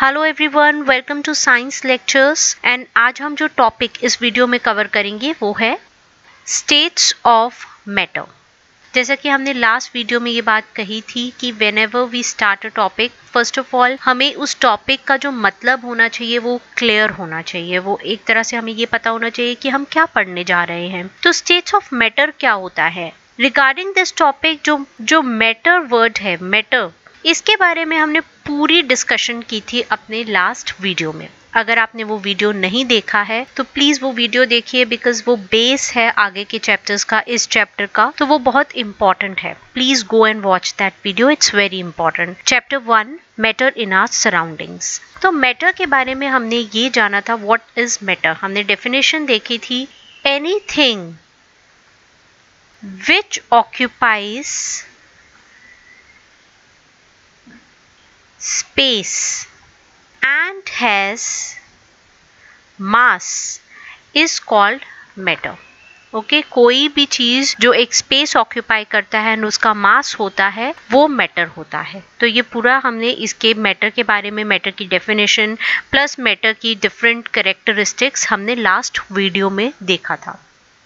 Hello everyone, welcome to science lectures. And आज हम जो टॉपिक इस वीडियो में कवर करेंगे वो है स्टेट्स ऑफ मैटर। जैसा कि हमने लास्ट वीडियो में ये बात कही थी कि whenever we start a topic, first of all हमें उस टॉपिक का जो मतलब होना चाहिए वो क्लियर होना चाहिए। वो एक तरह से हमें ये पता होना चाहिए कि हम क्या पढ़ने जा रहे हैं। तो स्टेट्स ऑफ मैटर क्या होता है? रिगार्डिंग दिस टॉपिक जो मैटर वर्ड है, मैटर, इसके बारे में हमने पूरी डिस्कशन की थी अपने लास्ट वीडियो में। अगर आपने वो वीडियो नहीं देखा है तो प्लीज वो वीडियो देखिए, बिकॉज वो बेस है आगे के चैप्टर्स का, इस चैप्टर का, तो वो बहुत इंपॉर्टेंट है। Please go and watch that video, it's very important. Chapter 1, matter in our surroundings. तो मैटर के बारे में हमने ये जाना था, व्हाट इज मैटर। हमने डेफिनेशन देखी थी, anything which occupies space and has mass is called matter. ओके, कोई भी चीज जो एक स्पेस ऑक्यूपाई करता है और उसका मास होता है वो मैटर होता है। तो ये पूरा हमने इसके मैटर के बारे में, मैटर की डेफिनेशन प्लस मैटर की डिफरेंट कैरेक्टरिस्टिक्स हमने लास्ट वीडियो में देखा था।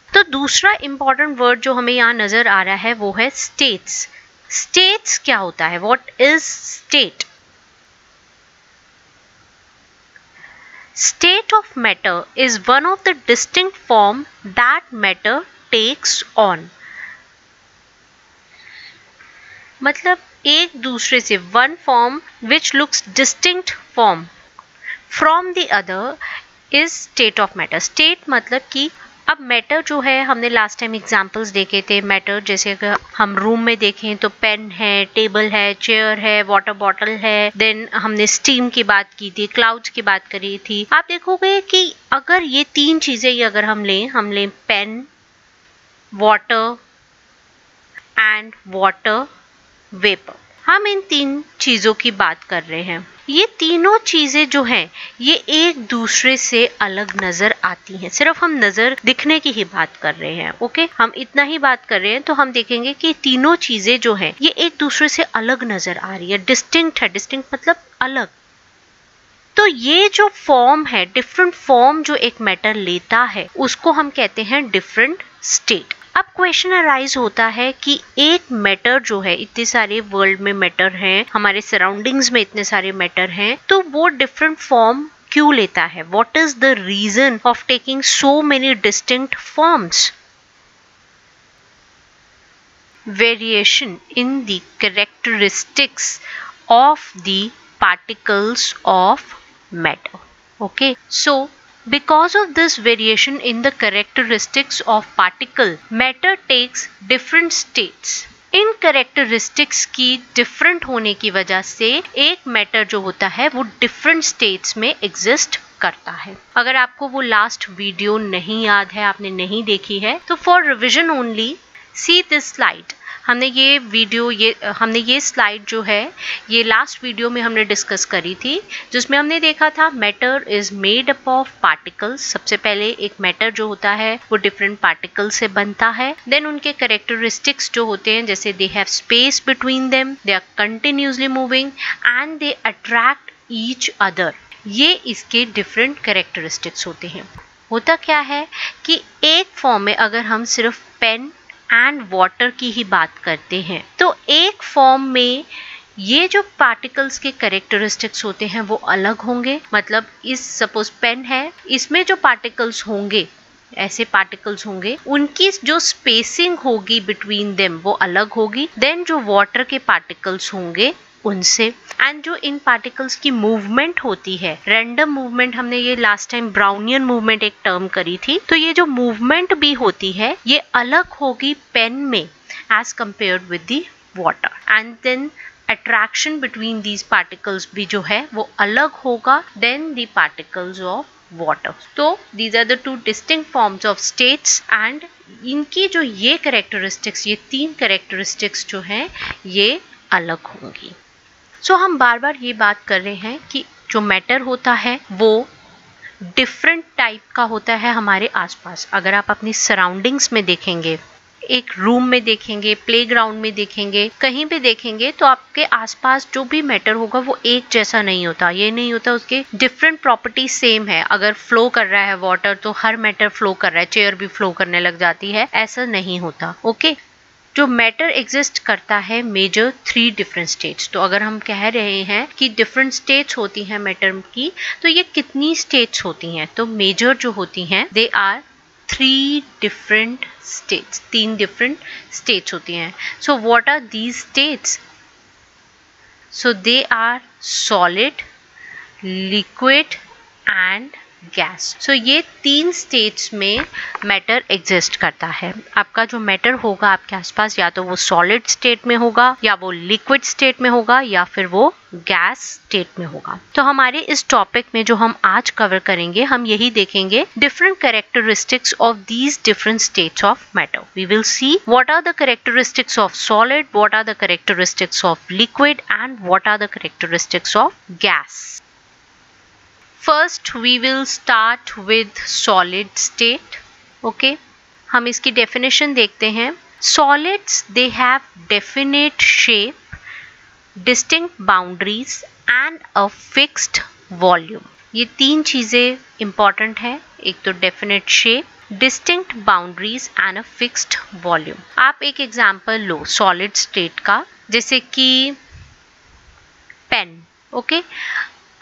तो दूसरा इंपॉर्टेंट वर्ड जो हमें यहाँ नजर आ रहा है वो है स्टेट्स। स्टेट्स क्या होता है? What is state? State of matter is one of the distinct form that matter takes on. मतलब एक दूसरे से, one form which looks distinct form from the other is state of matter. State मतलब कि अब मैटर जो है, हमने लास्ट टाइम एग्जांपल्स देखे थे। मैटर जैसे अगर हम रूम में देखें तो पेन है, टेबल है, चेयर है, वाटर बॉटल है। देन हमने स्टीम की बात की थी, क्लाउड्स की बात करी थी। आप देखोगे कि अगर ये तीन चीजें ही अगर हम लें pen, water and water vapour, हम इन तीन चीजों की बात कर रहे हैं। ये तीनों चीजें जो हैं ये एक दूसरे से अलग नजर आती हैं। सिर्फ हम नजर दिखने की ही बात कर रहे हैं। ओके, हम इतना ही बात कर रहे हैं तो हम देखेंगे कि तीनों चीजें जो हैं ये एक दूसरे से अलग नजर आ रही है, डिस्टिंक्ट है। डिस्टिंक्ट मतलब अलग। तो ये जो फॉर्म है, डिफरेंट फॉर्म जो एक मैटर लेता है, उसको हम कहते हैं डिफरेंट स्टेट। अब क्वेश्चन अराइज होता है कि एक मैटर जो है, इतने सारे वर्ल्ड में मैटर हैं, हमारे सराउंडिंग्स में इतने सारे मैटर हैं, तो वो डिफरेंट फॉर्म क्यों लेता है? What is the reason of taking so many distinct forms? Variation in the characteristics of the particles of matter. Okay, so because of this variation in the characteristics of particle, matter takes different states. In characteristics की different होने की वजह से एक matter जो होता है वो different states में exist करता है। अगर आपको वो लास्ट वीडियो नहीं याद है, आपने नहीं देखी है, तो for revision only see this slide. हमने ये स्लाइड जो है ये लास्ट वीडियो में हमने डिस्कस करी थी, जिसमें हमने देखा था matter is made up of particles. सबसे पहले एक मैटर जो होता है वो डिफरेंट पार्टिकल से बनता है। देन उनके कैरेक्टरिस्टिक्स जो होते हैं, जैसे they have space between them, they are continuously moving and they attract each other. ये इसके डिफरेंट कैरेक्टरिस्टिक्स होते हैं। होता क्या है कि एक फॉर्म में अगर हम सिर्फ पेन एंड वाटर की ही बात करते हैं तो एक फॉर्म में ये जो पार्टिकल्स के कैरेक्टरिस्टिक्स होते हैं वो अलग होंगे। मतलब इस सपोज पेन है, इसमें जो पार्टिकल्स होंगे, ऐसे पार्टिकल्स होंगे, उनकी जो स्पेसिंग होगी बिटवीन देम वो अलग होगी। देन जो वाटर के पार्टिकल्स होंगे उनसे, एंड जो इन पार्टिकल्स की मूवमेंट होती है, रैंडम मूवमेंट, हमने ये लास्ट टाइम ब्राउनियन मूवमेंट एक टर्म करी थी, तो ये जो मूवमेंट भी होती है ये अलग होगी पेन में as compared with the water. And then attraction between these particles भी जो है वो अलग होगा then the particles of water. तो these are the two distinct forms of states and इनकी जो ये कैरेक्टरिस्टिक्स, ये तीन कैरेक्टरिस्टिक्स जो हैं ये अलग होंगी। सो हम बार बार ये बात कर रहे हैं कि जो मैटर होता है वो डिफरेंट टाइप का होता है हमारे आसपास। अगर आप अपनी सराउंडिंग्स में देखेंगे एक रूम में देखेंगे, प्लेग्राउंड में देखेंगे, कहीं भी देखेंगे तो आपके आसपास जो भी मैटर होगा वो एक जैसा नहीं होता। ये नहीं होता, उसके डिफरेंट प्रॉपर्टी सेम है। अगर फ्लो कर रहा है वाटर तो हर मैटर फ्लो कर रहा है, चेयर भी फ्लो करने लग जाती है, ऐसा नहीं होता। ओके, जो मैटर एग्जिस्ट करता है मेजर 3 डिफरेंट स्टेट्स। तो अगर हम कह रहे हैं कि डिफरेंट स्टेट्स होती हैं मैटर की, तो ये कितनी स्टेट्स होती हैं? तो मेजर जो होती हैं they are 3 different states, 3 different states होती हैं। So what are these states? So they are solid, liquid and gas. सो ये 3 स्टेट्स में मैटर एग्जिस्ट करता है। आपका जो मैटर होगा आपके आसपास या तो वो सॉलिड स्टेट में होगा, या वो लिक्विड स्टेट में होगा, या फिर वो गैस स्टेट में होगा। तो हमारे इस टॉपिक में जो हम आज कवर करेंगे, हम यही देखेंगे different characteristics of these different states of matter. We will see what are the characteristics of solid, what are the characteristics of liquid and what are the characteristics of gas. First we will start with solid state. Okay, हम इसकी definition देखते हैं। Solids they have definite shape, distinct boundaries and a fixed volume. ये 3 चीजें important है। एक तो definite shape, distinct boundaries and a fixed volume. आप एक example लो solid state का, जैसे कि pen. Okay,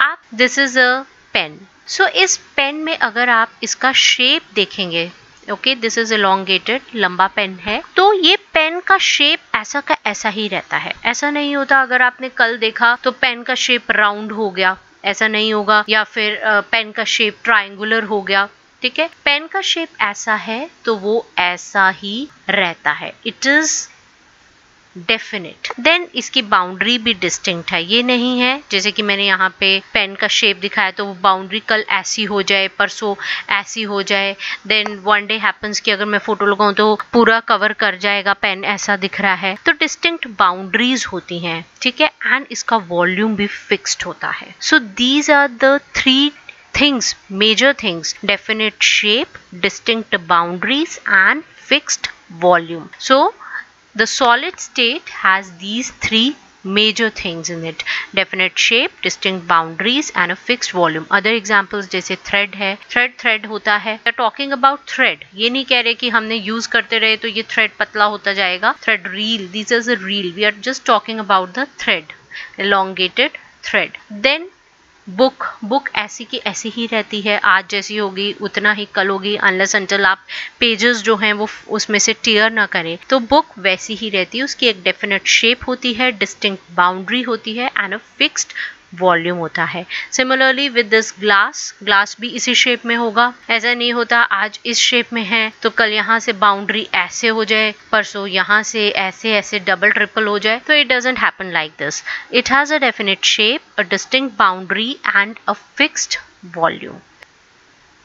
आप this is a पेन। सो इस पेन में अगर आप इसका शेप देखेंगे, ओके, दिस इज एलोंगेटेड, लंबा पेन है, तो ये पेन का शेप ऐसा का ऐसा ही रहता है। ऐसा नहीं होता अगर आपने कल देखा तो पेन का शेप राउंड हो गया, ऐसा नहीं होगा, या फिर पेन का शेप ट्रायंगुलर हो गया। ठीक है, पेन का शेप ऐसा है तो वो ऐसा ही रहता है। It is definite. देन इसकी बाउंड्री भी डिस्टिंक्ट है। ये नहीं है जैसे कि मैंने यहाँ पे पेन का शेप दिखाया तो वो बाउंड्री कल ऐसी हो जाए, परसों ऐसी हो जाए, देन वन डे हैपन्स कि अगर मैं फोटो लगाऊं तो पूरा कवर कर जाएगा, पेन ऐसा दिख रहा है। तो डिस्टिंक्ट बाउंड्रीज होती हैं, ठीक है, एंड इसका वॉल्यूम भी फिक्स्ड होता है। So these are the 3 things, major things: definite shape, distinct boundaries and fixed volume. So the solid state has these 3 major things in it: definite shape, distinct boundaries and a fixed volume. Other examples जैसे thread है, thread होता है। We are talking about thread, ये नहीं कह रहे कि हमने यूज करते रहे तो ये thread पतला होता जाएगा। thread reel, this is a reel. We are just talking about the thread, elongated thread. Then book ऐसी की ऐसी ही रहती है, आज जैसी होगी उतना ही कल होगी, अनलेस अंटिल आप पेजेस जो हैं वो उसमें से टीयर ना करें। तो बुक वैसी ही रहती है, उसकी एक डेफिनेट शेप होती है, डिस्टिंक्ट बाउंड्री होती है एंड अ फिक्स्ड वॉल्यूम होता है। सिमिलरली विद दिस ग्लास भी इसी शेप में होगा। ऐसा नहीं होता आज इस शेप में है तो कल यहाँ से बाउंड्री ऐसे हो जाए, परसों यहाँ से ऐसे ऐसे डबल ट्रिपल हो जाए। तो it doesn't happen like this. It has a definite shape, a distinct boundary and a fixed volume.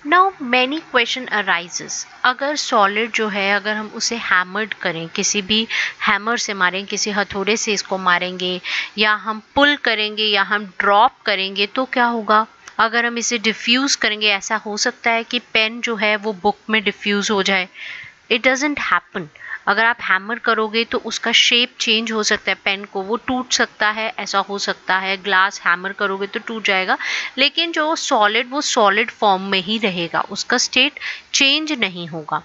Now many question arises, अगर सॉलिड जो है अगर हम उसे हैमर्ड करें, किसी भी हैमर से मारें, किसी हथौड़े से इसको मारेंगे, या हम पुल करेंगे या हम ड्रॉप करेंगे तो क्या होगा? अगर हम इसे डिफ्यूज करेंगे, ऐसा हो सकता है कि पेन जो है वो बुक में डिफ्यूज हो जाए। It doesn't happen. अगर आप हैमर करोगे तो उसका शेप चेंज हो सकता है, पेन को वो टूट सकता है, ऐसा हो सकता है। ग्लास हैमर करोगे तो टूट जाएगा, लेकिन जो सॉलिड वो सॉलिड फॉर्म में ही रहेगा, उसका स्टेट चेंज नहीं होगा।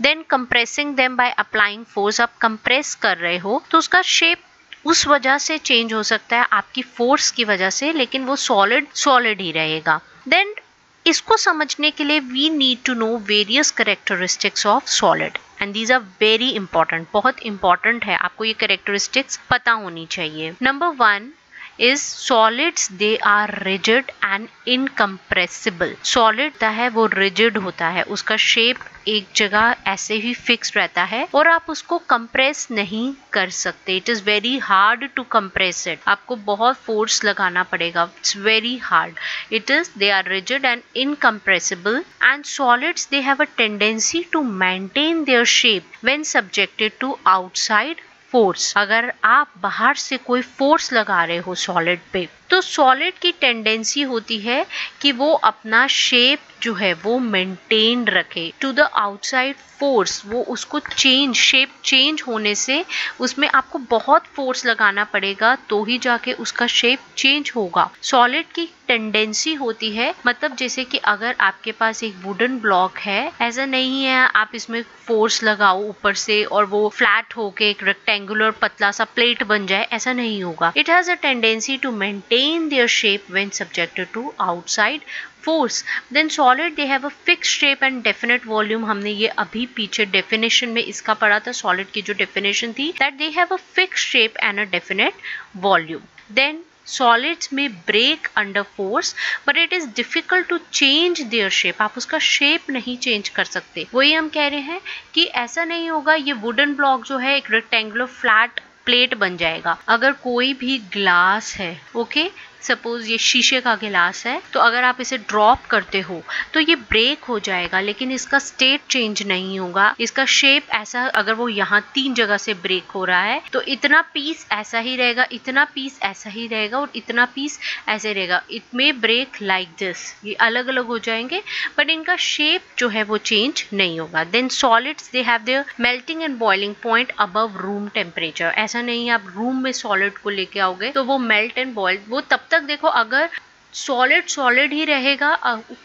Then compressing them by applying force, आप कंप्रेस कर रहे हो तो उसका शेप उस वजह से चेंज हो सकता है, आपकी फोर्स की वजह से, लेकिन वो सॉलिड ही रहेगा। देन इसको समझने के लिए we need to know various characteristics of solid and these are very important. बहुत इंपॉर्टेंट है, आपको ये कैरेक्टरिस्टिक्स पता होनी चाहिए। Number 1 is solids, they are rigid and incompressible. Solid है वो रिजिड होता है, उसका शेप एक जगह ऐसे ही फिक्स रहता है और आप उसको कंप्रेस नहीं कर सकते। It is very hard to compress it, आपको बहुत फोर्स लगाना पड़ेगा। It's very hard. It is they are rigid and incompressible and solids they have a tendency to maintain their shape when subjected to outside force. अगर आप बाहर से कोई force लगा रहे हो सॉलिड पे, तो सॉलिड की टेंडेंसी होती है कि वो अपना शेप जो है वो मेंटेन रखे टू द आउटसाइड फोर्स, वो उसको चेंज, शेप चेंज होने से उसमें आपको बहुत फोर्स लगाना पड़ेगा तो ही जाके उसका शेप चेंज होगा। सॉलिड की टेंडेंसी होती है, मतलब जैसे कि अगर आपके पास एक वुडन ब्लॉक है, ऐसा नहीं है आप इसमें फोर्स लगाओ ऊपर से और वो फ्लैट होके एक रेक्टेंगुलर पतला सा प्लेट बन जाए, ऐसा नहीं होगा। It has a tendency to maintain their shape when subjected to outside force. Then solid they have a fixed shape and definite volume. हमने ये अभी पीछे definition में इसका पढ़ा था, solid की जो definition थी, that they have a fixed shape and a definite volume. Then solids may break under force but it is difficult to change their shape. आप उसका shape नहीं change कर सकते। वही हम कह रहे हैं कि ऐसा नहीं होगा ये wooden block जो है एक rectangular flat प्लेट बन जाएगा। अगर कोई भी ग्लास है, ओके, सपोज ये शीशे का गिलास है, तो अगर आप इसे ड्रॉप करते हो तो ये ब्रेक हो जाएगा, लेकिन इसका स्टेट चेंज नहीं होगा। इसका शेप ऐसा, अगर वो यहाँ 3 जगह से ब्रेक हो रहा है तो इतना पीस ऐसा ही रहेगा, इतना पीस ऐसा ही रहेगा और इतना पीस ऐसे रहेगा। It may break like this, ये अलग अलग हो जाएंगे बट इनका शेप जो है वो चेंज नहीं होगा। Then solids they have their melting and boiling point above room temperature. ऐसा नहीं है आप रूम में सॉलिड को लेके आओगे तो वो मेल्ट एंड बॉइल, वो तब तक देखो अगर सॉलिड सॉलिड ही रहेगा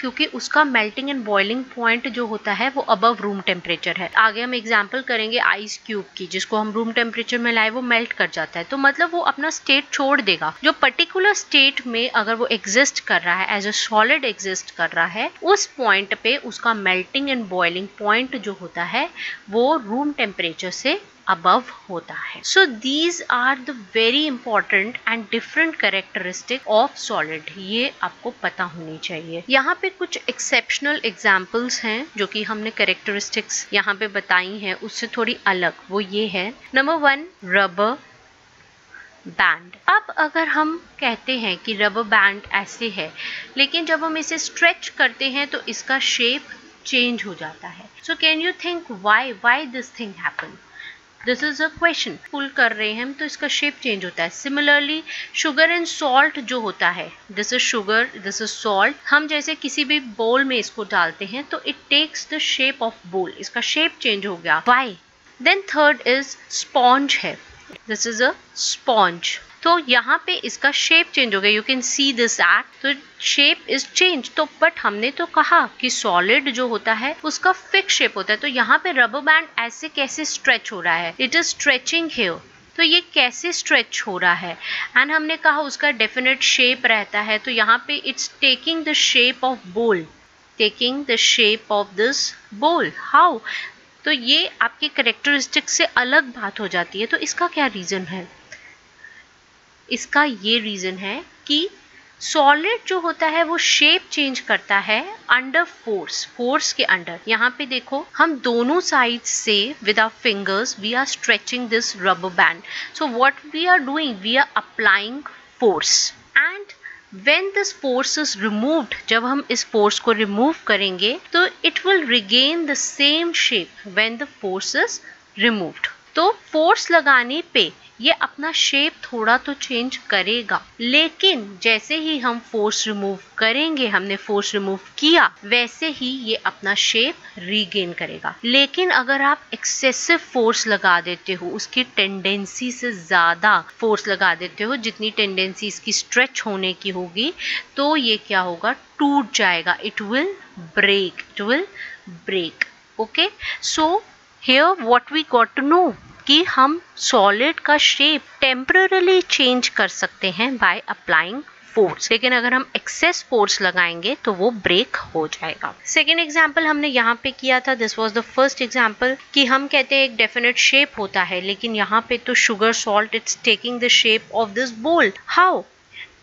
क्योंकि उसका मेल्टिंग एंड बॉइलिंग पॉइंट जो होता है वो अबव रूम टेम्परेचर है। आगे हम एग्जांपल करेंगे आइस क्यूब की, जिसको हम रूम टेम्परेचर में लाए वो मेल्ट कर जाता है, तो मतलब वो अपना स्टेट छोड़ देगा। जो पर्टिकुलर स्टेट में अगर वो एग्जिस्ट कर रहा है, एज अ सॉलिड एग्जिस्ट कर रहा है, उस पॉइंट पे उसका मेल्टिंग एंड बॉइलिंग पॉइंट जो होता है वो रूम टेम्परेचर से above होता है। So these are the very important and different characteristic of solid, ये आपको पता होनी चाहिए। यहाँ पे कुछ exceptional examples हैं जो कि हमने characteristics यहाँ पे बताई हैं उससे थोड़ी अलग, वो ये है नंबर 1 रबर बैंड। अब अगर हम कहते हैं कि रबर बैंड ऐसे है, लेकिन जब हम इसे स्ट्रेच करते हैं तो इसका शेप चेंज हो जाता है। So can you think why this thing happen? This is a question. Pull कर रहे हैं हम तो इसका शेप चेंज होता है। सिमिलरली शुगर एंड सॉल्ट जो होता है, this is sugar, this is salt, हम जैसे किसी भी बोल में इसको डालते हैं तो it takes the shape of bowl, इसका शेप चेंज हो गया। Why? Then third is sponge है, दिस इज अ स्पॉन्ज, तो यहाँ पे इसका शेप चेंज हो गया। You can see this act, तो शेप इज चेंज। तो बट हमने तो कहा कि सॉलिड जो होता है उसका फिक्स शेप होता है, तो यहाँ पे रबर बैंड ऐसे कैसे स्ट्रेच हो रहा है? इट इज स्ट्रेचिंग हियर, तो ये कैसे स्ट्रेच हो रहा है? एंड हमने कहा उसका डेफिनेट शेप रहता है, तो यहाँ पे it's taking the shape of bowl, taking the shape of this bowl. How? तो ये आपके कैरेक्टरिस्टिक से अलग बात हो जाती है। तो इसका क्या रीजन है? इसका ये रीजन है कि सॉलिड जो होता है वो शेप चेंज करता है अंडर फोर्स, फोर्स के अंडर। यहाँ पे देखो हम दोनों साइड से with our fingers we are stretching this rubber band. So what we are doing, we are applying force and when this force is removed, जब हम इस फोर्स को रिमूव करेंगे तो it will regain the same shape when the force is removed। तो force लगाने पे ये अपना शेप थोड़ा तो चेंज करेगा, लेकिन जैसे ही हम फोर्स रिमूव करेंगे, हमने फोर्स रिमूव किया, वैसे ही ये अपना शेप रीगेन करेगा। लेकिन अगर आप एक्सेसिव फोर्स लगा देते हो, उसकी टेंडेंसी से ज्यादा फोर्स लगा देते हो जितनी टेंडेंसी इसकी स्ट्रेच होने की होगी, तो ये क्या होगा? टूट जाएगा। It will break, it will break. Okay, so here what we got to know कि हम सॉलिड का शेप टेम्पररीली चेंज कर सकते हैं बाय अप्लाइंग फोर्स, लेकिन अगर हम एक्सेस फोर्स लगाएंगे तो वो ब्रेक हो जाएगा। सेकेंड एग्जाम्पल हमने यहाँ पे किया था, this was the first example, कि हम कहते हैं एक डेफिनेट शेप होता है, लेकिन यहाँ पे तो sugar salt it's taking the shape of this bowl. How?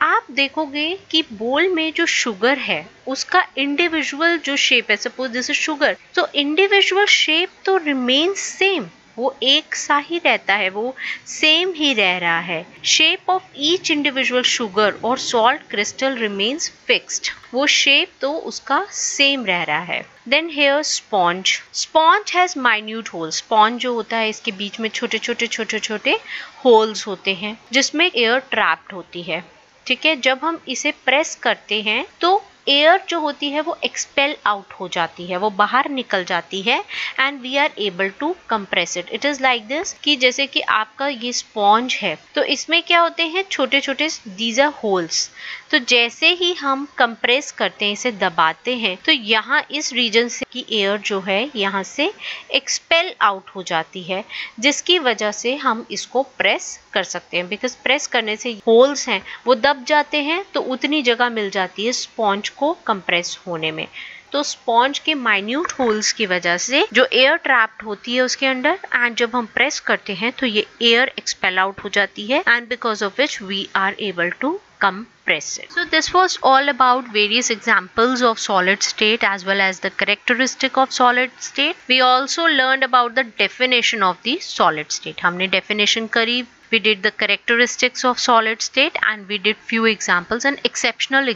आप देखोगे कि बोल में जो शुगर है उसका इंडिविजुअल जो शेप है, सपोज दिस इज शुगर, तो इंडिविजुअल शेप तो रिमेन्स सेम, वो एक सा ही रहता है, वो सेम ही रह रहा है। Shape of each individual sugar और सॉल्ट क्रिस्टल रिमेन्स फिक्स्ड, वो शेप तो उसका सेम रह रहा है। Then here sponge, sponge has minute holes, sponge जो होता है इसके बीच में छोटे छोटे होल्स होते हैं जिसमें एयर ट्रैप्ड होती है। ठीक है, जब हम इसे प्रेस करते हैं तो एयर जो होती है वो एक्सपेल आउट हो जाती है, वो बाहर निकल जाती है and we are able to compress it. It is like this कि जैसे कि आपका ये स्पॉन्ज है तो इसमें क्या होते हैं छोटे छोटे दीज आर होल्स, तो जैसे ही हम कंप्रेस करते हैं, इसे दबाते हैं, तो यहाँ इस रीजन से की एयर जो है यहाँ से एक्सपेल आउट हो जाती है, जिसकी वजह से हम इसको प्रेस कर सकते हैं। बिकॉज प्रेस करने से होल्स हैं वो दब जाते हैं, तो उतनी जगह मिल जाती है स्पॉन्ज को कंप्रेस होने में। तो स्पॉन्ज के माइन्यूट होल्स की वजह से जो एयर ट्रैप्ड होती है उसके अंदर, एंड जब हम प्रेस करते हैं तो ये एयर एक्सपेल आउट हो जाती है, and because of which we are able to compress it. So this was all about various examples of solid state as well as the characteristic of solid state. We also learned about the definition of the solid state. हमने definition करी, we did the characteristics of solid state, and we did few examples and exceptional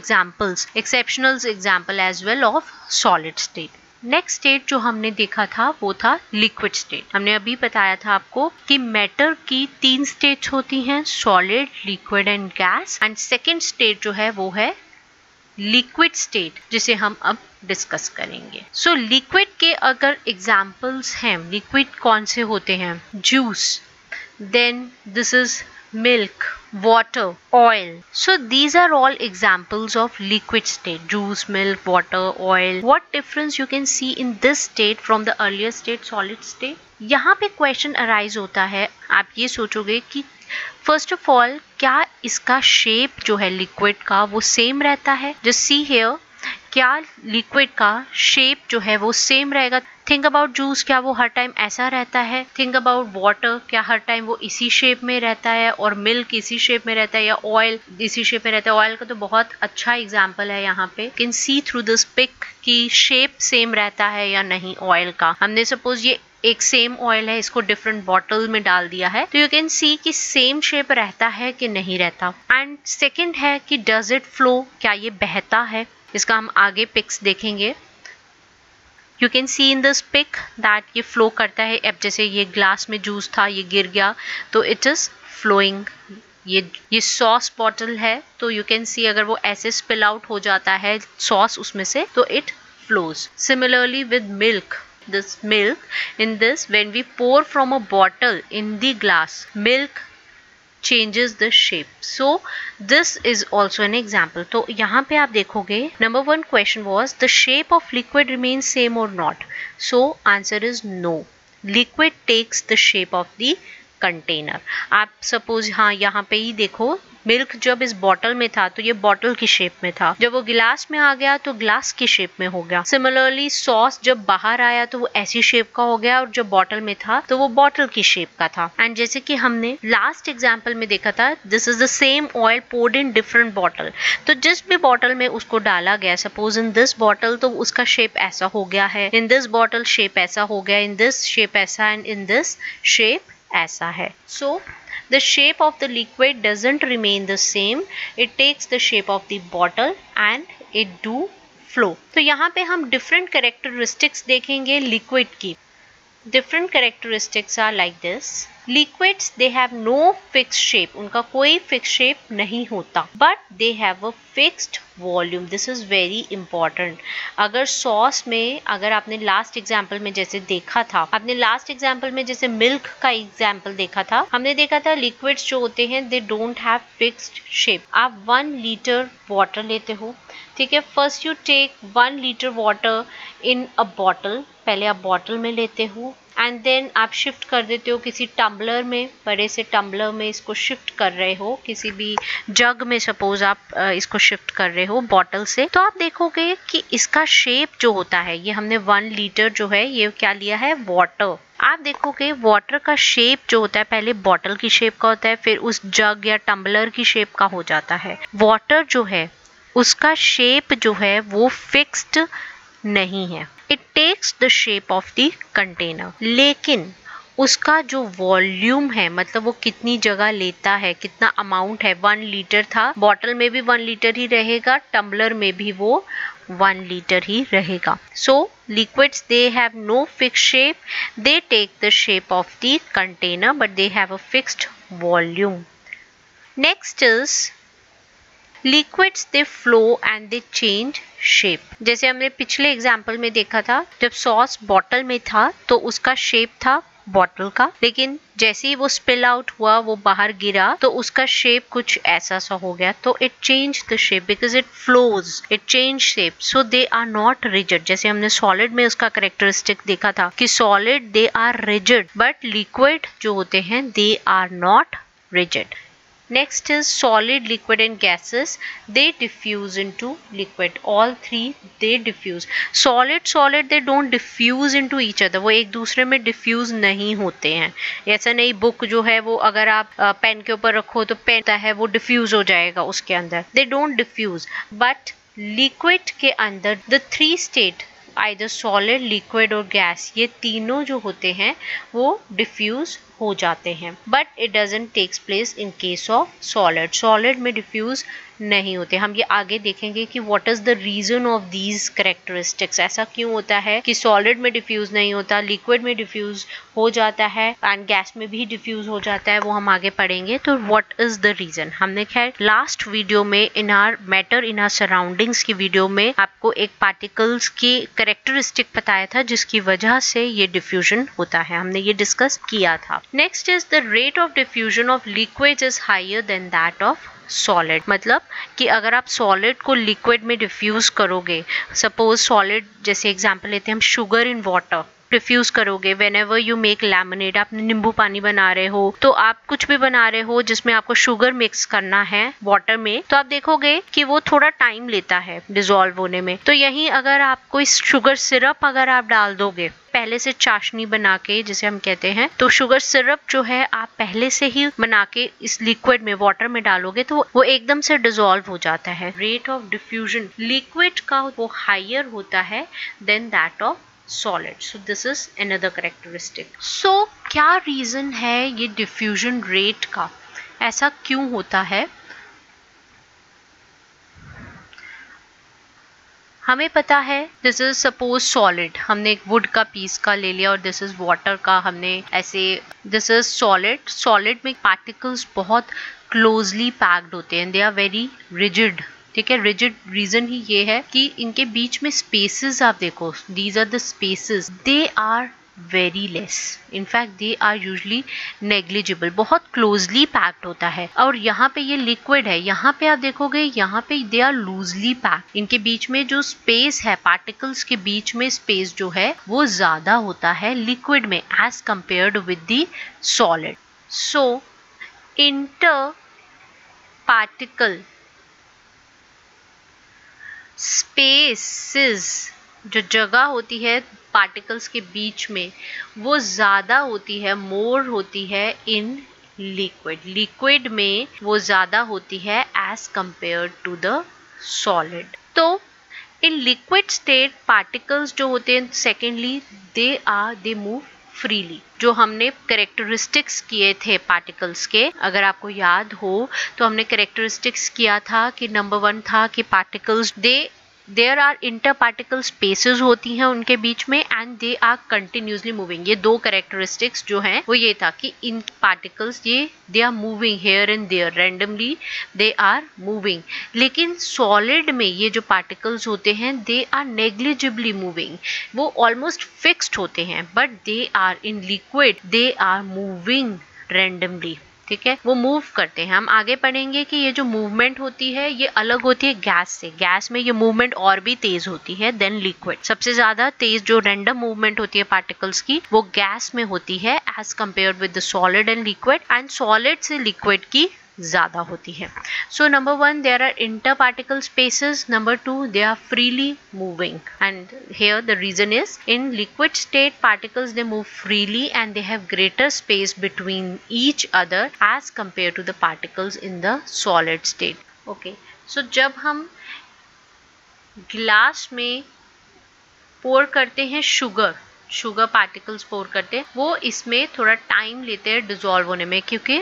example as well of solid state. Next state जो हमने देखा था वो था liquid state. हमने अभी बताया था आपको कि मैटर की 3 स्टेट्स होती हैं, solid, liquid and gas, and second state जो है वो है लिक्विड स्टेट, जिसे हम अब डिस्कस करेंगे। सो लिक्विड के अगर एग्जाम्पल्स हैं, लिक्विड कौन से होते हैं, juice, then this is milk, water, oil. So these are all examples of liquid state: juice, milk, water, oil. What difference you can see in this state from the earlier state, solid state? यहाँ पे question arise होता है, आप ये सोचोगे कि first of all क्या इसका शेप जो है लिक्विड का वो सेम रहता है? जस्ट सी हियर, क्या लिक्विड का शेप जो है वो सेम रहेगा? थिंक अबाउट जूस, क्या वो हर टाइम ऐसा रहता है? थिंक अबाउट वाटर, क्या हर टाइम वो इसी शेप में रहता है? और मिल्क इसी शेप में रहता है, या ऑयल इसी शेप में रहता है? ऑयल का तो बहुत अच्छा एग्जांपल है यहाँ पे, can see through this pic कि शेप सेम रहता है या नहीं ऑयल का। हमने सपोज ये एक सेम ऑयल है, इसको डिफरेंट बॉटल में डाल दिया है, तो यू कैन सी कि सेम शेप रहता है कि नहीं रहता। एंड सेकेंड है कि डज इट फ्लो, क्या ये बहता है? इसका हम आगे पिक्स देखेंगे। You can see in this pic that ये फ्लो करता है। अब जैसे ये ग्लास में जूस था, ये गिर गया तो इट इज फ्लोइंग। ये सॉस बॉटल है, तो यू कैन सी अगर वो ऐसे स्पिल आउट हो जाता है सॉस उसमें से, तो it flows. Similarly with milk, this milk in this, when we pour from a bottle in the glass, milk changes the shape. So this is also an example. तो यहाँ पे आप देखोगे, number 1 question was the shape of liquid remains same or not? So answer is no. Liquid takes the shape of the container. आप suppose हाँ यहाँ पे ही देखो, मिल्क जब इस बॉटल में था तो ये बॉटल की शेप में था, जब वो गिलास में आ गया तो ग्लास की शेप में हो गया। सिमिलरली सॉस जब बाहर आया तो वो ऐसी शेप का हो गया, और जब बॉटल में था तो वो बॉटल की शेप का था। एंड जैसे कि हमने लास्ट एग्जाम्पल में देखा था, this is the same oil poured in different bottle, तो जिस भी बॉटल में उसको डाला गया, सपोज इन दिस बॉटल तो उसका शेप ऐसा हो गया है, इन दिस बॉटल शेप ऐसा हो गया, इन दिस शेप ऐसा, एंड इन दिस शेप ऐसा है। So the shape of the liquid doesn't remain the same, it takes the shape of the bottle and it do flow. तो यहाँ पे हम different characteristics देखेंगे liquid की। Different characteristics are like this. Liquids, they have no fixed shape. उनका कोई fixed shape नहीं होता, but they have a fixed volume. This is very important. अगर सॉस में, अगर आपने लास्ट एग्जाम्पल में जैसे देखा था, आपने लास्ट एग्जाम्पल में जैसे मिल्क का एग्जाम्पल देखा था, हमने देखा था लिक्विड्स जो होते हैं they don't have fixed shape. आप 1 लीटर वाटर लेते हो, ठीक है, first you take 1 litre water in a bottle, पहले आप बॉटल में लेते हो, एंड देन आप शिफ्ट कर देते हो किसी टम्बलर में, बड़े से टम्बलर में इसको शिफ्ट कर रहे हो, किसी भी जग में सपोज आप इसको शिफ्ट कर रहे हो बॉटल से, तो आप देखोगे कि इसका शेप जो होता है, ये हमने 1 लीटर जो है ये क्या लिया है, वाटर। आप देखोगे वाटर का शेप जो होता है पहले बॉटल की शेप का होता है, फिर उस जग या टम्बलर की शेप का हो जाता है। वाटर जो है उसका शेप जो है वो फिक्स्ड नहीं है, it takes the shape of the container, लेकिन उसका जो वॉल्यूम है, मतलब वो कितनी जगह लेता है, कितना अमाउंट है, 1 लीटर था, बॉटल में भी 1 लीटर ही रहेगा, टम्बलर में भी वो 1 लीटर ही रहेगा। So liquids they have no fixed shape, they take the shape of the container but they have a fixed volume. Next is liquids they flow and they change shape. जैसे हमने पिछले example में देखा था, जब sauce bottle में था तो उसका शेप था बॉटल का, लेकिन जैसे ही वो स्पिल आउट हुआ, वो बाहर गिरा, तो उसका शेप कुछ ऐसा सा हो गया। तो it change the shape because it flows, it change shape, so they are not rigid. जैसे हमने सॉलिड में उसका कैरेक्टरिस्टिक देखा था कि solid they are rigid, but liquid जो होते हैं they are not rigid. Next is solid, liquid and gases. They diffuse into liquid. All three they diffuse. Solid they don't diffuse into each other. वो एक दूसरे में diffuse नहीं होते हैं। ऐसा नहीं बुक जो है वो अगर आप पेन के ऊपर रखो तो पेन है वो diffuse हो जाएगा उसके अंदर। They don't diffuse. But liquid के अंदर the three state either solid, liquid और gas, ये तीनों जो होते हैं वो diffuse हो जाते हैं, but it doesn't takes place in case of solid. Solid में डिफ्यूज नहीं होते। हम ये आगे देखेंगे कि what is the reason of these characteristics, ऐसा क्यों होता है कि सॉलिड में डिफ्यूज नहीं होता, लिक्विड में डिफ्यूज हो जाता है एंड गैस में भी डिफ्यूज हो जाता है, वो हम आगे पढ़ेंगे। तो व्हाट इज द रीजन, हमने खैर लास्ट वीडियो में इन are matter in our surroundings की वीडियो में आपको एक पार्टिकल्स की कैरेक्टरिस्टिक बताया था जिसकी वजह से ये डिफ्यूजन होता है, हमने ये डिस्कस किया था। Next is the rate of diffusion of liquid is higher than that of solid. मतलब कि अगर आप सॉलिड को लिक्विड में डिफ्यूज करोगे, सपोज सॉलिड जैसे एग्जांपल लेते हैं हम, शुगर इन वाटर डिफ्यूज करोगे, when ever you make lemonade, आप नींबू पानी बना रहे हो, तो आप कुछ भी बना रहे हो जिसमें आपको शुगर मिक्स करना है वाटर में, तो आप देखोगे कि वो थोड़ा टाइम लेता है डिसॉल्व होने में। तो यहीं अगर आपको इस शुगर सिरप अगर आप डाल दोगे पहले से चाशनी बना के जिसे हम कहते हैं, तो शुगर सिरप जो है आप पहले से ही बना के इस लिक्विड में वाटर में डालोगे तो वो एकदम से डिसॉल्व हो जाता है। रेट ऑफ डिफ्यूजन लिक्विड का वो हायर होता है than that of solid. So this is another characteristic. So क्या रीजन है ये डिफ्यूजन रेट का, ऐसा क्यों होता है? हमें पता है दिस इज सपोज सॉलिड, हमने एक वुड का पीस का ले लिया और दिस इज वाटर का, हमने ऐसे दिस इज सॉलिड। सॉलिड में पार्टिकल्स बहुत क्लोजली पैक्ड होते हैं, दे आर वेरी रिजिड। ठीक है, रिजिड रीजन ही ये है कि इनके बीच में स्पेसेस आप देखो, these are the spaces, they are very less, in fact they are usually negligible, बहुत क्लोजली पैक्ड होता है। और यहाँ पे ये लिक्विड है, यहाँ पे आप देखोगे यहाँ पे दे आर लूजली पैक्ड, इनके बीच में जो स्पेस है, पार्टिकल्स के बीच में स्पेस जो है वो ज्यादा होता है लिक्विड में as compared with the solid. So inter particle spaces, जो जगह होती है पार्टिकल्स के बीच में, वो ज्यादा होती है, मोर होती है इन लिक्विड। लिक्विड में वो ज्यादा होती है as compared to the solid. तो इन लिक्विड स्टेट पार्टिकल्स जो होते हैं, सेकेंडली दे मूव फ्रीली। जो हमने कैरेक्टरिस्टिक्स किए थे पार्टिकल्स के, अगर आपको याद हो तो हमने कैरेक्टरिस्टिक्स किया था कि नंबर 1 था कि particles there are inter particle spaces होती हैं उनके बीच में and they are continuously moving. ये दो कैरेक्टरिस्टिक्स जो हैं वो ये था कि इन पार्टिकल्स ये they are moving here and there, randomly they are moving. लेकिन सॉलिड में ये जो पार्टिकल्स होते हैं दे आर नेग्लिजिबली मूविंग, वो ऑलमोस्ट फिक्स्ड होते हैं, but they are in liquid they are moving randomly. ठीक है, वो मूव करते हैं। हम आगे पढ़ेंगे कि ये जो मूवमेंट होती है ये अलग होती है गैस से। गैस में ये मूवमेंट और भी तेज होती है देन लिक्विड। सबसे ज्यादा तेज जो रैंडम मूवमेंट होती है पार्टिकल्स की वो गैस में होती है as compared with the solid and liquid, and solid से लिक्विड की ज्यादा होती है। So number 1 there are inter particle spaces, number 2 they are freely moving, and here the reason is in liquid state particles they move freely and they have greater space between each other as compared to the particles in the solid state. Okay, so जब हम गिलास में पोर करते हैं sugar particles पोर करते हैं, वो इसमें थोड़ा टाइम लेते हैं डिसॉल्व होने में, क्योंकि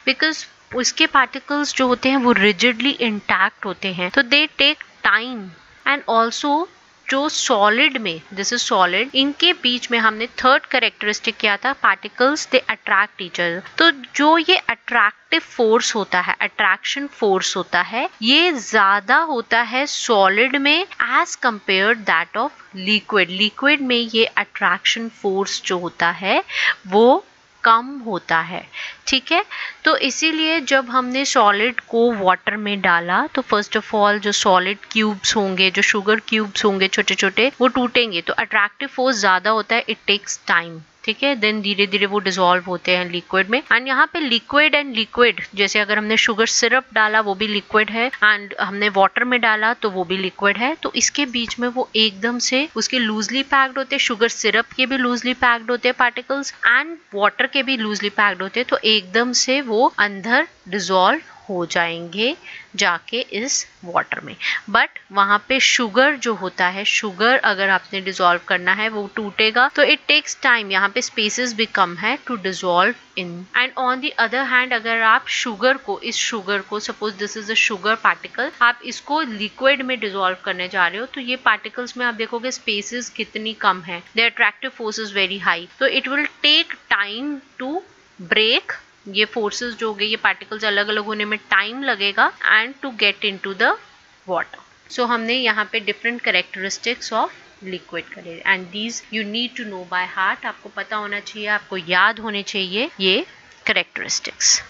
बिकॉज उसके पार्टिकल्स जो होते हैं वो रिजिडली इंटैक्ट होते हैं, तो they take time and also जो सॉलिड में, दिस इज सॉलिड, इनके बीच में हमने थर्ड कैरेक्टरिस्टिक क्या था, particles they attract each other. तो जो ये अट्रैक्टिव फोर्स होता है, अट्रैक्शन फोर्स होता है, ये ज्यादा होता है सॉलिड में as compare that of liquid. Liquid में ये अट्रैक्शन फोर्स जो होता है वो कम होता है, ठीक है। तो इसीलिए जब हमने सॉलिड को वाटर में डाला तो फर्स्ट ऑफ ऑल जो सॉलिड क्यूब्स होंगे, जो शुगर क्यूब्स होंगे छोटे छोटे, वो टूटेंगे। तो अट्रैक्टिव फोर्स ज्यादा होता है, इट टेक्स टाइम, ठीक है। देन धीरे धीरे वो डिसॉल्व होते हैं लिक्विड में। एंड यहाँ पे लिक्विड एंड लिक्विड, जैसे अगर हमने शुगर सिरप डाला वो भी लिक्विड है, एंड हमने वाटर में डाला तो वो भी लिक्विड है। तो इसके बीच में वो एकदम से उसके लूजली पैक्ड होते हैं, शुगर सिरप के भी लूजली पैक्ड होते हैं पार्टिकल्स, एंड वाटर के भी लूजली पैक्ड होते हैं। तो एकदम से वो अंदर डिसॉल्व हो जाएंगे जाके इस वाटर में। बट वहां पे शुगर जो होता है, शुगर अगर आपने डिसॉल्व करना है वो टूटेगा, तो इट टेक्स टाइम, यहाँ पे स्पेसेस भी कम है to dissolve in. And on the other hand अगर आप शुगर को, इस शुगर को, suppose this is a sugar particle, आप इसको लिक्विड में डिसॉल्व करने जा रहे हो, तो ये पार्टिकल्स में आप देखोगे स्पेसेस कितनी कम है, the attractive force is very high. तो it will take time to break, ये फोर्सेस जो हो गए, ये पार्टिकल्स अलग अलग होने में टाइम लगेगा, and to get into the water. So हमने यहाँ पे डिफरेंट कैरेक्टरिस्टिक्स ऑफ लिक्विड करे, and these you need to know by heart. आपको पता होना चाहिए, आपको याद होने चाहिए ये कैरेक्टरिस्टिक्स।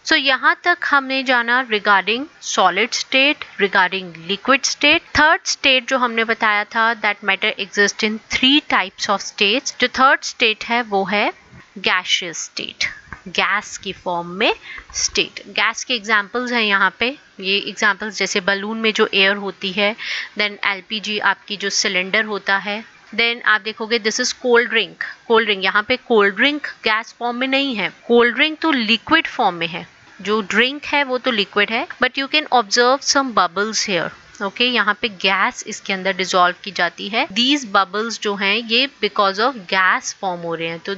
सो यहाँ तक हमने जाना regarding solid state, regarding liquid state. Third state जो हमने बताया था that matter exist in 3 types of states. जो थर्ड स्टेट है वो है गैसियस स्टेट, गैस की फॉर्म में स्टेट। गैस के एग्जांपल्स हैं यहाँ पे, ये एग्जांपल्स जैसे बलून में जो एयर होती है, देन एलपीजी आपकी जो सिलेंडर होता है, देन आप देखोगे this is cold drink. Cold drink, यहाँ पे कोल्ड ड्रिंक गैस फॉर्म में नहीं है, कोल्ड ड्रिंक तो लिक्विड फॉर्म में है। जो ड्रिंक है वो तो लिक्विड है, but you can observe some bubbles here, okay. यहाँ पे गैस इसके अंदर डिसॉल्व की जाती है। दीज बबल्स जो हैं ये बिकॉज ऑफ गैस फॉर्म हो रहे हैं, तो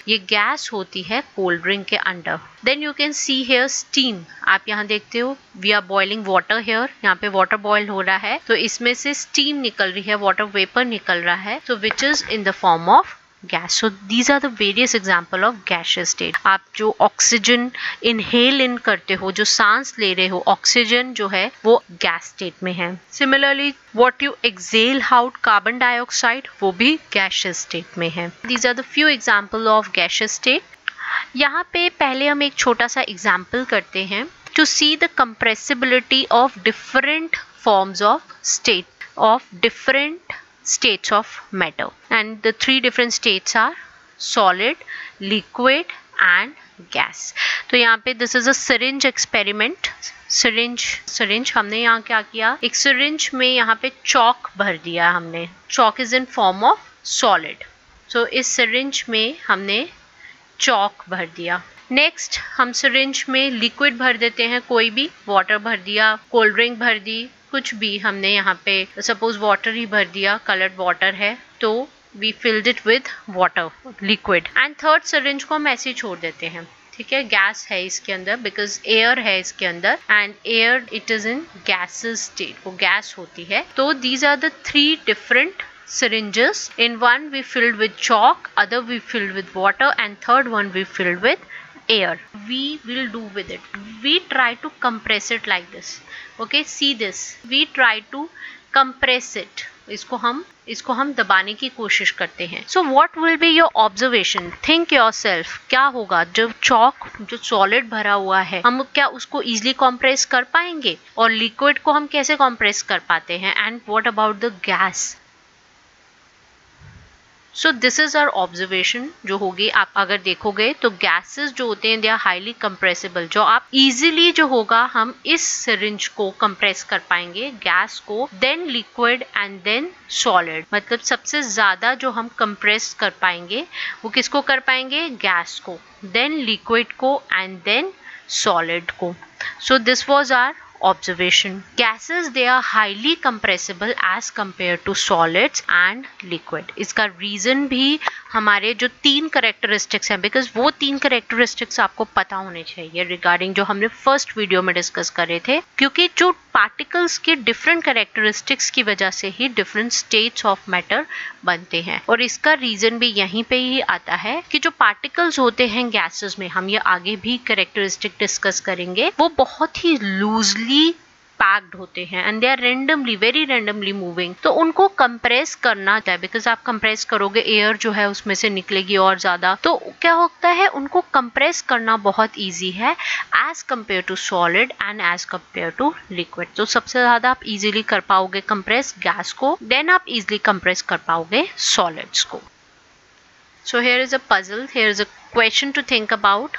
ये गैस होती है कोल्ड ड्रिंक के under. Then you can see here steam, आप यहाँ देखते हो we are boiling water here, यहाँ पे वाटर बॉयल हो रहा है, तो इसमें से स्टीम निकल रही है, वाटर वेपर निकल रहा है, so which is in the form of gas. So these are the various example of gaseous state. आप जो ऑक्सीजन इनहेल इन करते हो, जो सांस ले रहे हो, ऑक्सीजन जो है वो गैस स्टेट में है। Similarly what you exhale out carbon dioxide वो भी गैसियस स्टेट में है। These are the few example of gaseous state. यहाँ पे पहले हम एक छोटा सा एग्जाम्पल करते हैं to see the compressibility of different forms of state, of different states of matter, and the 3 different states are solid, liquid and gas. तो यहाँ पे this is a syringe experiment. syringe हमने यहाँ क्या किया, एक syringe में यहाँ पे चौक भर दिया हमने, चौक is in form of solid, so इस syringe में हमने चौक भर दिया। नेक्स्ट हम syringe में लिक्विड भर देते हैं, कोई भी, वाटर भर दिया, कोल्ड ड्रिंक भर दी, कुछ भी हमने यहाँ पे सपोज वाटर ही भर दिया, कलर्ड वाटर है, तो we filled it with water, liquid. And third syringe को हम ऐसे ही छोड़ देते हैं, ठीक है। गैस है इसके अंदर, बिकॉज एयर है इसके अंदर, and air it is in gases state, वो गैस होती है। तो these are the 3 different syringes. In one we filled with chalk, other we filled with water, and third one we filled with air. We will do with it, we try to compress it like this, okay, see this, we try to compress it, इसको हम दबाने की कोशिश करते हैं। So what will be your observation? Think yourself, क्या होगा जब चौक जो सॉलिड भरा हुआ है, हम क्या उसको इजिली कॉम्प्रेस कर पाएंगे, और लिक्विड को हम कैसे कॉम्प्रेस कर पाते हैं, and what about the gas? So this is our observation जो होगी। आप अगर देखोगे तो गैसेस जो होते हैं दे आर हाईली कंप्रेसिबल, जो आप इजीली जो होगा हम इस सिरिंज को कंप्रेस कर पाएंगे, गैस को, then liquid and then solid. मतलब सबसे ज्यादा जो हम कंप्रेस कर पाएंगे वो किसको कर पाएंगे, गैस को, देन लिक्विड को एंड देन सॉलिड को। So this was our observation. Gases they are highly compressible as compared to solids and liquid. इसका reason भी हमारे जो 3 characteristics हैं, because वो 3 characteristics आपको पता होने चाहिए regarding जो हमने first video में discuss करे थे, क्योंकि जो पार्टिकल्स के डिफरेंट कैरेक्टरिस्टिक्स की वजह से ही डिफरेंट स्टेट्स ऑफ मैटर बनते हैं। और इसका रीजन भी यहीं पे ही आता है कि जो पार्टिकल्स होते हैं गैसेस में, हम ये आगे भी कैरेक्टरिस्टिक डिस्कस करेंगे, वो बहुत ही लूजली पैक्ड होते हैं and they are randomly, very randomly moving. तो उनको कंप्रेस करना होता है, बिकॉज आप कंप्रेस करोगे एयर जो है उसमें से निकलेगी और ज्यादा, तो क्या होता है उनको कंप्रेस करना बहुत ईजी है as compare to solid and as compare to liquid. तो सबसे ज्यादा आप इजीली कर पाओगे कंप्रेस गैस को, देन आप इजीली कंप्रेस कर पाओगे सॉलिड्स को। So here is a puzzle, here is a question to think about.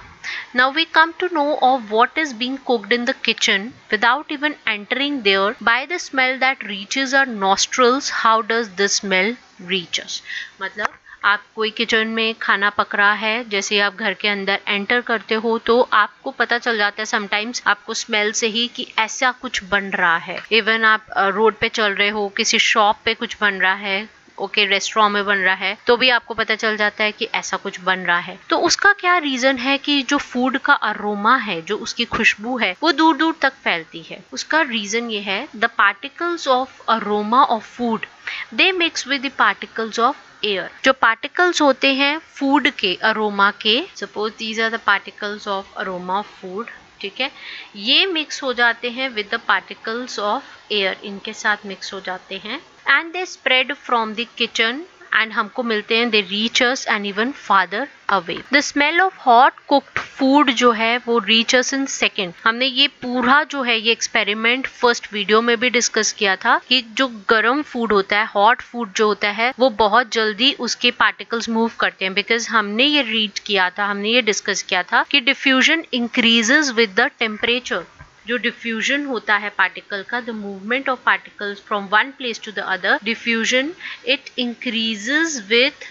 Now we come to know of what is being cooked in the kitchen without even entering there. By the smell that reaches our nostrils, how does this smell reach us? मतलब आप कोई kitchen में खाना पक रहा है, जैसे आप घर के अंदर एंटर करते हो तो आपको पता चल जाता है समटाइम्स आपको स्मेल से ही कि ऐसा कुछ बन रहा है। इवन आप रोड पे चल रहे हो, किसी शॉप पे कुछ बन रहा है, ओके रेस्टोरेंट में बन रहा है, तो भी आपको पता चल जाता है कि ऐसा कुछ बन रहा है। तो उसका क्या रीजन है कि जो फूड का अरोमा है, जो उसकी खुशबू है, वो दूर दूर तक फैलती है। उसका रीजन ये है, the particles of aroma of food they mix with the particles of air. जो पार्टिकल्स होते हैं फूड के अरोमा के, suppose these are the particles of aroma of food, ठीक है, ये मिक्स हो जाते हैं with the particles of air, इनके साथ मिक्स हो जाते हैं and they spread from the kitchen and हमको मिलते हैं, they reach us and even farther away. The smell of hot cooked food जो है वो reach us in second. हमने ये पूरा जो है ये एक्सपेरिमेंट फर्स्ट वीडियो में भी डिस्कस किया था कि जो गर्म फूड होता है, हॉट फूड जो होता है, वो बहुत जल्दी उसके पार्टिकल्स मूव करते हैं, बिकॉज हमने ये रीड किया था, हमने ये डिस्कस किया था कि diffusion increases with the temperature. जो डिफ्यूजन होता है पार्टिकल का, the movement of particles from one place to the other, diffusion it increases with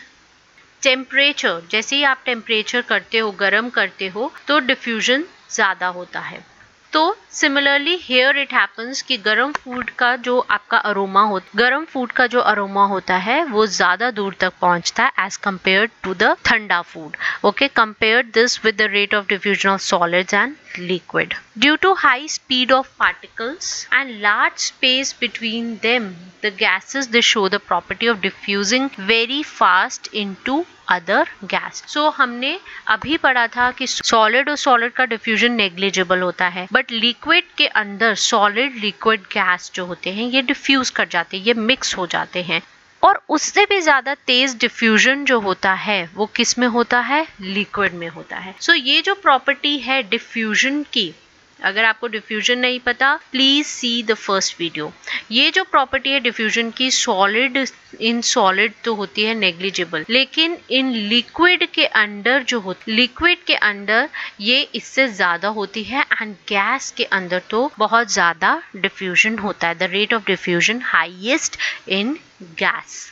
temperature. जैसे ही आप टेम्परेचर करते हो, गर्म करते हो, तो डिफ्यूजन ज्यादा होता है। तो सिमिलरली हियर इट हैपन्स कि गर्म फूड का जो आपका अरोमा गर्म फूड का जो अरोमा होता है वो ज्यादा दूर तक पहुंचता है एज कंपेयर टू द ठंडा food. Okay, compare this with the rate of diffusion of solids and liquid. Due to high speed of particles and large space between them, the gases they show the property of diffusing very fast into other gas. So हमने अभी पढ़ा था कि solid और solid का diffusion negligible होता है, but liquid के अंदर solid liquid gas जो होते हैं ये diffuse कर जाते हैं, ये mix हो जाते हैं। और उससे भी ज्यादा तेज डिफ्यूजन जो होता है वो किस में होता है, लिक्विड में होता है। सो ये जो प्रॉपर्टी है डिफ्यूजन की, अगर आपको डिफ्यूजन नहीं पता please see the first video. ये जो प्रॉपर्टी है डिफ्यूजन की, सॉलिड इन सॉलिड तो होती है नेग्लिजिबल, लेकिन इन लिक्विड के अंदर जो होती, लिक्विड के अंदर ये इससे ज्यादा होती है एंड गैस के अंदर तो बहुत ज्यादा डिफ्यूजन होता है। The rate of diffusion highest in gas.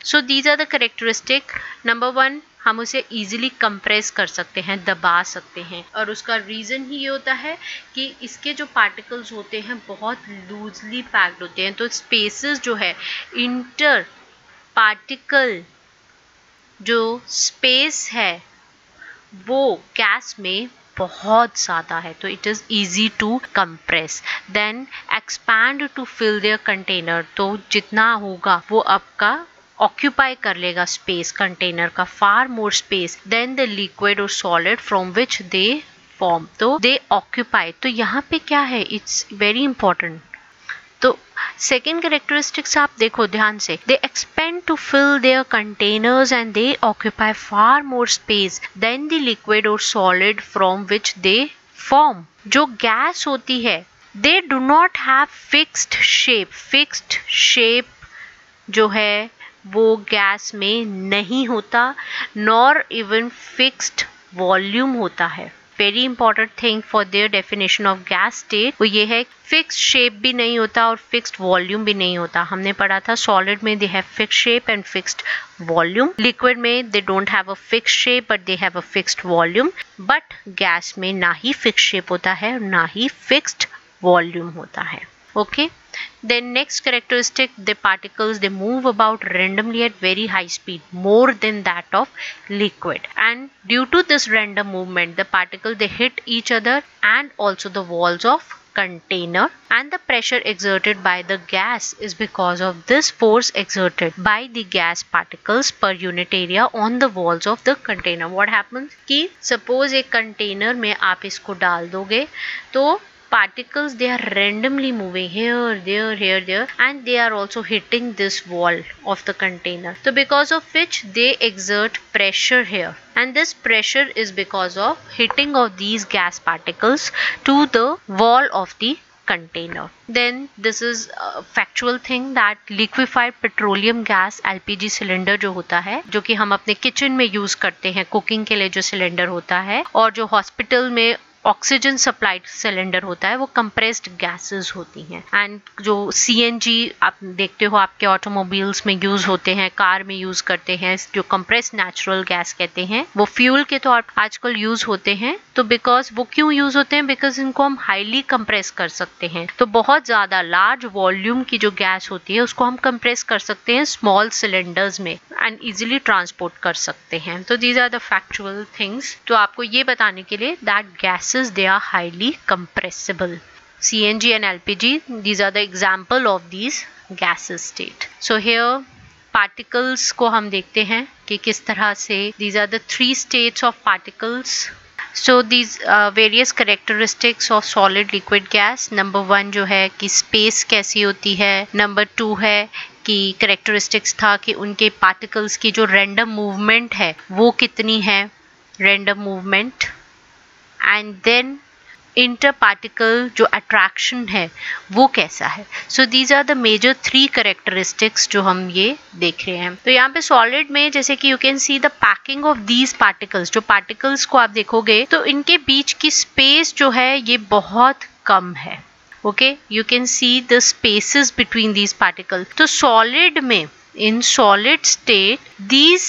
So these are the characteristic. Number 1, हम उसे इजीली कंप्रेस कर सकते हैं, दबा सकते हैं, और उसका रीजन ही ये होता है कि इसके जो पार्टिकल्स होते हैं बहुत लूजली पैक्ड होते हैं, तो स्पेसेस जो है इंटर पार्टिकल जो स्पेस है वो गैस में बहुत ज़्यादा है, तो it is easy to compress. Then expand to fill their container, तो जितना होगा वो आपका ऑक्यूपाई कर लेगा स्पेस कंटेनर का, far more space than the liquid or solid from which they form, तो दे ऑक्यूपाई। तो यहाँ पे क्या है, इट्स वेरी इंपॉर्टेंट। तो सेकेंड कैरेक्टरिस्टिक्स आप देखो ध्यान से, they expand to fill their containers and they occupy far more space than the liquid or solid from which they form. जो गैस होती है they do not have fixed shape, fixed shape जो है वो गैस में नहीं होता, nor even fixed volume होता है। Very important thing for their definition of gas state वो ये है, फिक्स्ड शेप भी नहीं होता और फिक्स्ड वॉल्यूम भी नहीं होता। हमने पढ़ा था सॉलिड में they have fixed shape and fixed volume, liquid में they don't have a fixed shape but they have a fixed volume, but gas में ना ही फिक्स्ड शेप होता है और ना ही फिक्स्ड वॉल्यूम होता है। Okay, then next characteristic, the particles they move about randomly at very high speed, more than that of liquid, and due to this random movement the particle they hit each other and also the walls of container, and the pressure exerted by the gas is because of this force exerted by the gas particles per unit area on the walls of the container. What happens कि suppose एक container में आप इसको डाल दोगे तो particles, they are randomly moving here, there, and they are also hitting this wall of the container. So because of which they exert pressure here, and this pressure is because of hitting of these gas particles to the wall of the container. Then this is a factual thing that liquefied petroleum gas LPG cylinder जो होता है, जो कि हम अपने kitchen में use करते हैं कुकिंग के लिए, जो सिलेंडर होता है, और जो हॉस्पिटल में ऑक्सीजन सप्लाइड सिलेंडर होता है, वो कंप्रेस्ड गैसेस होती हैं. एंड जो CNG आप देखते हो आपके ऑटोमोबाइल्स में यूज होते हैं, कार में यूज करते हैं, जो कंप्रेस्ड नेचुरल गैस कहते हैं, वो फ्यूल के तौर पर आजकल यूज होते हैं. तो बिकॉज वो क्यों यूज होते हैं? बिकॉज इनको हम हाईली कंप्रेस कर सकते हैं. तो बहुत ज्यादा लार्ज वॉल्यूम की जो गैस होती है उसको हम कंप्रेस कर सकते हैं स्मॉल सिलेंडर्स में एंड इजिली ट्रांसपोर्ट कर सकते हैं. तो these are the factual things. तो आपको ये बताने के लिए that gases they are highly compressible. CNG and LPG, these are the example of these gases state. So here particles को हम देखते हैं कि किस तरह से these are the three states of particles. So these various characteristics of solid liquid gas. Number 1 जो है कि space कैसी होती है. Number 2 है कि characteristics था कि उनके particles की जो random movement है वो कितनी है, random movement. And then interparticle जो अट्रैक्शन है वो कैसा है. So these are the major 3 characteristics जो हम ये देख रहे हैं. तो यहाँ पे सॉलिड में जैसे कि you can see the packing of these particles. जो पार्टिकल्स को आप देखोगे तो इनके बीच की स्पेस जो है ये बहुत कम है. Okay, you can see the spaces between these particles. तो सॉलिड में, in solid state, these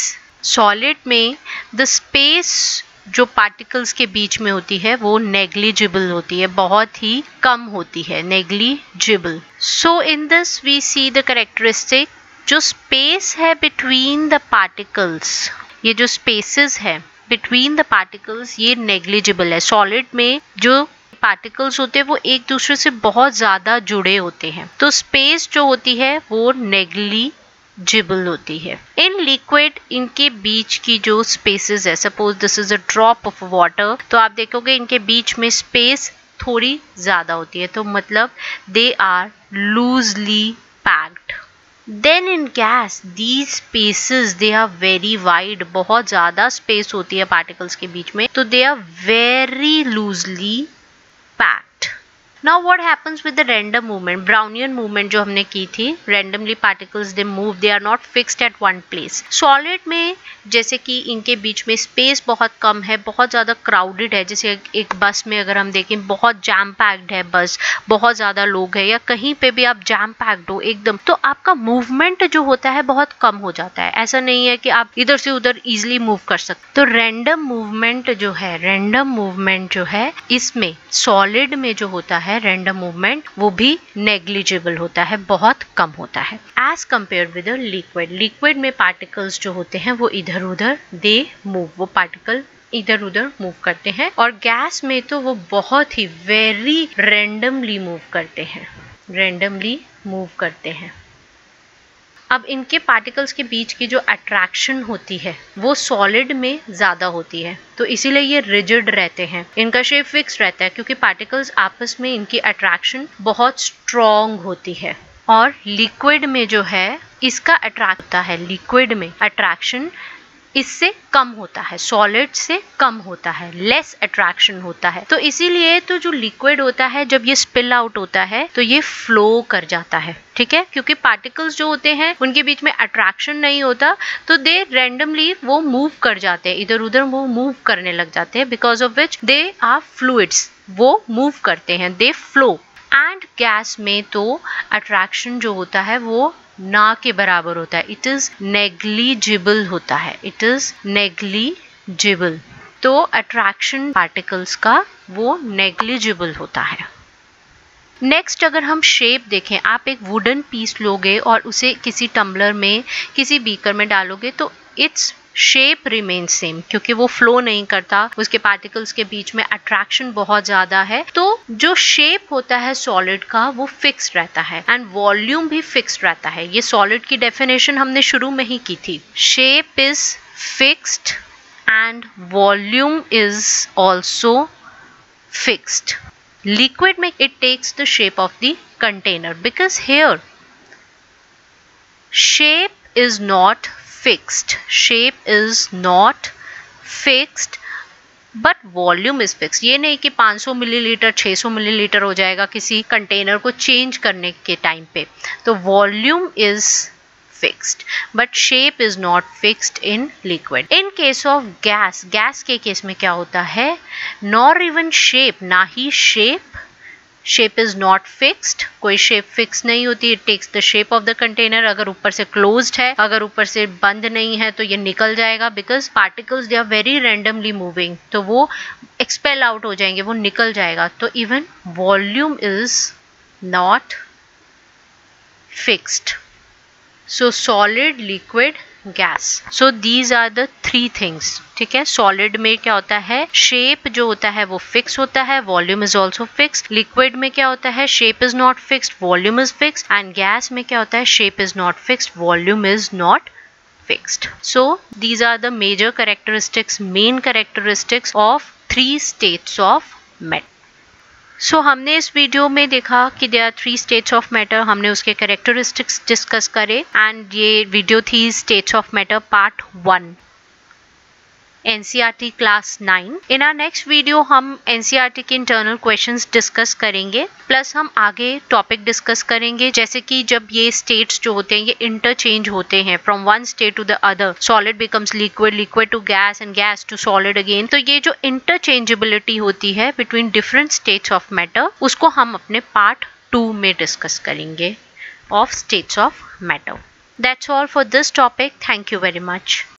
solid में द स्पेस जो पार्टिकल्स के बीच में होती है वो नेग्लिजिबल होती है, बहुत ही कम होती है, negligible. So in this we see the characteristic, जो स्पेस है बिटवीन द पार्टिकल्स, ये जो स्पेसेस है बिटवीन द पार्टिकल्स ये नेग्लिजिबल है. सॉलिड में जो पार्टिकल्स होते हैं वो एक दूसरे से बहुत ज्यादा जुड़े होते हैं, तो स्पेस जो होती है वो नेग्लिजिबल होती है. इन लिक्विड इनके बीच की जो स्पेसेस है, suppose this is a drop of water, तो आप देखोगे इनके बीच में स्पेस थोड़ी ज्यादा होती है, तो मतलब they are loosely packed. Then in gas these spaces they are very wide, बहुत ज्यादा स्पेस होती है पार्टिकल्स के बीच में, तो they are very loosely packed. Now what happens with the random movement? Brownian movement जो हमने की थी, randomly particles they move, they are not fixed at one place. Solid में जैसे कि इनके बीच में स्पेस बहुत कम है, बहुत ज़्यादा क्राउडेड है, जैसे एक बस में अगर हम देखें बहुत जैम पैक्ड है बस, बहुत ज़्यादा लोग हैं, या कहीं पे भी आप जैम पैक्ड हो एकदम, तो आपका मूवमेंट जो होता है बहुत कम हो जाता है. ऐसा नहीं है कि आप इधर से उधर इजिली मूव कर सकते. तो रैंडम मूवमेंट जो है, रैंडम मूवमेंट जो है इसमें सॉलिड में जो होता है रैंडम मूवमेंट वो भी नेग्लिजिबल होता है, बहुत कम होता है as compare with liquid. Liquid में पार्टिकल्स जो होते हैं वो इधर उधर दे मूव, वो पार्टिकल इधर उधर मूव करते हैं, और गैस में तो वो बहुत ही वेरी रैंडमली मूव करते हैं, रैंडमली मूव करते हैं. अब इनके पार्टिकल्स के बीच की जो अट्रैक्शन होती है वो सॉलिड में ज्यादा होती है, तो इसीलिए ये रिजिड रहते हैं, इनका शेप फिक्स रहता है, क्योंकि पार्टिकल्स आपस में इनकी अट्रैक्शन बहुत स्ट्रॉन्ग होती है. और लिक्विड में जो है इसका अट्रैक्ट होता है, लिक्विड में अट्रैक्शन इससे कम होता है, सॉलिड से कम होता है, लेस अट्रैक्शन होता है. तो इसीलिए तो जो लिक्विड होता है जब ये स्पिल आउट होता है तो ये फ्लो कर जाता है, ठीक है, क्योंकि पार्टिकल्स जो होते हैं उनके बीच में अट्रैक्शन नहीं होता, तो दे रैंडमली वो मूव कर जाते हैं, इधर उधर वो मूव करने लग जाते हैं, because of which they are fluids, वो मूव करते हैं, दे फ्लो. एंड गैस में तो अट्रैक्शन जो होता है वो ना के बराबर होता है, इट इज नेग्लिजिबल होता है, इट इज नेग्लिजिबल. तो अट्रैक्शन पार्टिकल्स का वो नेग्लिजिबल होता है. नेक्स्ट अगर हम शेप देखें, आप एक वुडन पीस लोगे और उसे किसी टम्बलर में, किसी बीकर में डालोगे, तो इट्स शेप रिमेन सेम, क्योंकि वो फ्लो नहीं करता, उसके पार्टिकल्स के बीच में अट्रैक्शन बहुत ज्यादा है, तो जो शेप होता है सॉलिड का वो फिक्स रहता है एंड वॉल्यूम भी फिक्स रहता है। ये सॉलिड की डेफिनेशन हमने शुरू में ही की थी। Shape is fixed and volume is also fixed. Liquid में it takes the shape of the container, because here shape is not fixed, shape is not fixed but volume is fixed। ये नहीं कि 500 millilitre 600 millilitre हो जाएगा किसी container को change करने के टाइम पे, तो volume is fixed but shape is not fixed in liquid। in case of gas, gas के केस में क्या होता है, nor even shape, ना ही shape is not fixed, कोई shape fix नहीं होती, it takes the shape of the container। अगर ऊपर से closed है, अगर ऊपर से बंद नहीं है तो ये निकल जाएगा, because particles they are very randomly moving, तो वो expel out हो जाएंगे, वो निकल जाएगा। तो even volume is not fixed। So solid, liquid, gas, so these are the three things। ठीक है, सॉलिड में क्या होता है, शेप जो होता है वो फिक्स होता है, volume is also fixed. Liquid में क्या होता है, shape is not fixed, volume is fixed. And gas में क्या होता है, shape is not fixed, volume is not fixed. So these are the major characteristics, main characteristics of 3 states of matter. So हमने इस वीडियो में देखा कि there are 3 states of matter, हमने उसके कैरेक्टरिस्टिक्स डिस्कस करे एंड ये वीडियो थी states of matter part 1, NCERT class 9। In our next video हम NCERT के इंटरनल क्वेश्चंस डिस्कस करेंगे, प्लस हम आगे टॉपिक डिस्कस करेंगे, जैसे कि जब ये स्टेट्स जो होते हैं ये इंटरचेंज होते हैं from one state to the other, solid becomes liquid, liquid to gas and gas to solid again. तो ये जो इंटरचेंजेबिलिटी होती है between different states of matter, उसको हम अपने पार्ट 2 में डिस्कस करेंगे of states of matter. That's all for this topic. Thank you very much.